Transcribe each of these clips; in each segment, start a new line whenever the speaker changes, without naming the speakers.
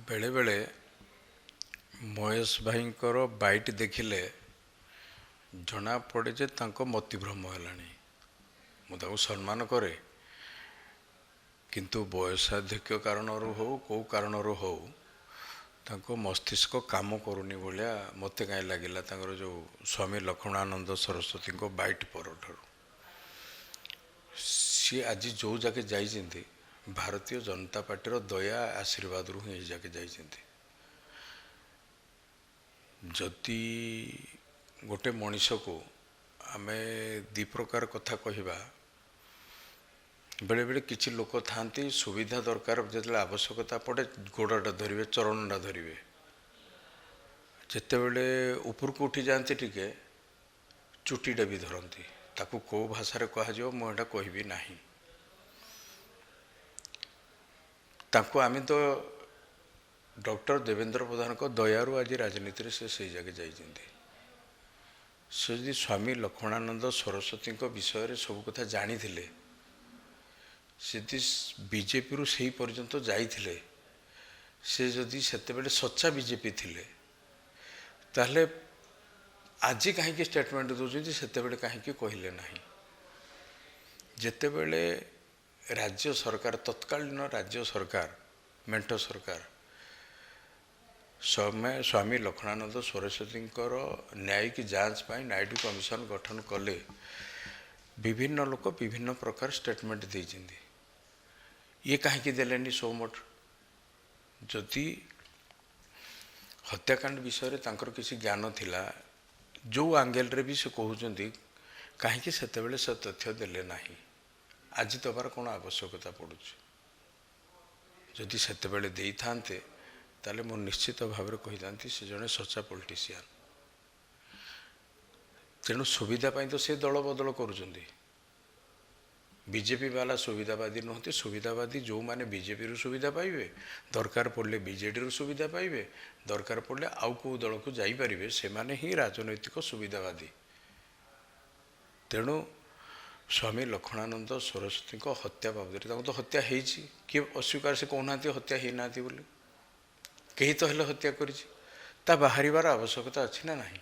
बेले बेले महेश भाईंकर बाइट देखिले जना पड़े जे तांको मतिभ्रम हेलानी मुझे सम्मान करे किंतु बयसाध्यक्ष कारण हो कौ कारण हो तांको मस्तिष्क काम करूनी भाया मत कहीं लगिला जो स्वामी लक्ष्मणानंद सरस्वती को बाइट पर सी आज जो जाके जाइए भारतीय जनता पार्टी दया आशीर्वाद रु ही जाके जाइए जदि गोटे मनीष को आमे दी प्रकार कथा कहवा बेले बेले किसी लोक था सुविधा दरकार जो आवश्यकता पड़े गोड़टा धरवे चरणटा धरवे जितेबले ऊपर को उठी जाती टिके चुटीटा भी धरती ताकू कौ भाषा कह मुझे कहबी ना ताकू आम तो डॉक्टर देवेंद्र प्रधान को दयारू आज राजनीति से जगह जाइए से यदि स्वामी लक्ष्मणानंद सरस्वती विषय सब कथा जानी से बीजेपी रु से पर्यंत जाइए से जदि सेतेबेले सच्चा बीजेपी थिले ताहले आज कहीं स्टेटमेंट दूसरी सेतेबेले कहीं कहले ना जितेबले राज्य सरकार तत्कालीन राज्य सरकार मेंट सरकार स्वामी लक्ष्मणानंद सरस्वती न्यायिक जांच पाई नायडू कमिशन गठन कले विभिन्न लोक विभिन्न प्रकार स्टेटमेंट देते ये कहीं देलेनी सो मठ जदि हत्याकांड विषय तांकर किसी ज्ञान थिला जो आंगेल रे भी से कहते कहीं से तथ्य देले ना आज दबार कौन आवश्यकता पड़ू जदि सेतेबेले देई थांते ताले मो निश्चित भाव कही था से जड़े सच्चा पॉलिटिशियन तेणु सुविधापी तो से दल बदल करुँच बीजेपी वाला सुविधावादी नुहति सुविधावादी जो माने बीजेपी रु सुविधा पाइबे दरकार पड़े बीजेडी रु सुविधा पाइबे दरकार पड़े आउ को दल को जाइपारे से माने ही राजनैतिक सुविधावादी तेणु स्वामी लक्ष्मणानंद सरस्वती को हत्या बाबद तो हत्या हो किए अस्वीकार से कहना हत्या होना बोली कहीं तो हेल्ले हत्या कर बाहर आवश्यकता अच्छी ना नहीं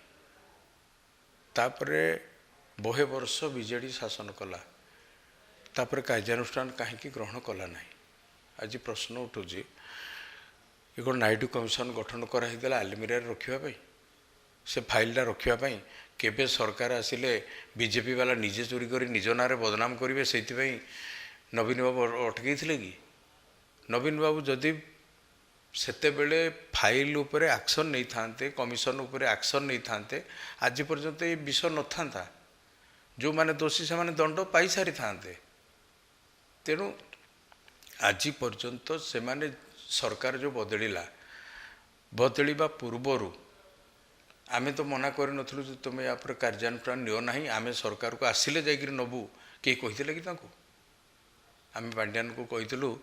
तापरे बहे वर्ष बीजेडी शासन कला तापर कार्यानुष्ठान कहीं ग्रहण कला ना आज प्रश्न उठू ये कौन नायडू कमिशन गठन कराइला आलमिरा रखापी से फाइलटा रखापी केबे सरकार आसिले बीजेपी वाला निजे चोरी कर निज ना बदनाम करेंगे से नवीन बाबू अटकई थे कि नवीन बाबू जदि सेतेबेले फाइल उपरे एक्शन नहीं थांते कमिशन उपरे एक्शन नहीं थांते आज पर्यंत ये विषय न था जो माने दोषी से माने दंड पाई सारी थांते तेणु आज पर्यंत से माने सरकार जो बदलिबा पूर्वर आमे तो मना कर नथलु जे तुम या पर कार्यानुष्ठान नियो नाही आमे सरकार को आसिले जाइकिर नबू के कहिथिले कि तांको आमे पांड्यान को कहिथिलु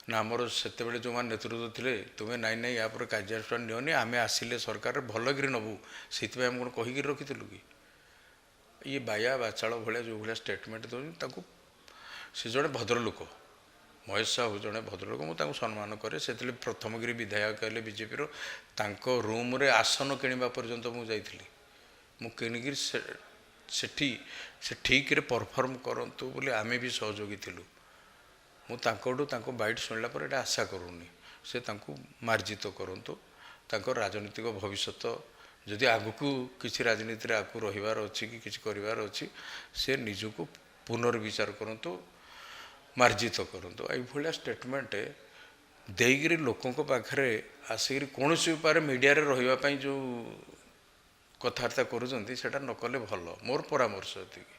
ना आमर सेतेबेले जो मान नेतृत्व थे तुम्हें नाई नाई या पर कार्यानुष्ठान नियोनी आमे आसिले सरकार भलगिरी नबू से आम कौन कहीकि रखीलु कि ये बाया बाचाल भाया जो भाया स्टेटमेंट दौर से जड़े भद्रलोक महेश साहू जड़े भद्रलोक मुझे सम्मान करे से प्रथमगिरी विधायक कहले बीजेपी रूम रे आसन किणवा पर्यंत मुझे किणिकी से ठीक परफर्म करतु बोली आमे भी सहयोगी थिलु मुझे बाइट शुणला पर ये आशा करूनी से मार्जित करतु राजनीतिक भविष्य जदि आगू किसी राजनीति आगू रहीबार अच्छी कि किसी करिवार अच्छी से निजको पुनर्विचार करतु मार्जित करतु ये स्टेटमेंट देगिरी लोकों पाखे आसिक कौन उपाय मीडिया रही जो कथबार्ता करूँ नकले भल मोर परामर्श ये।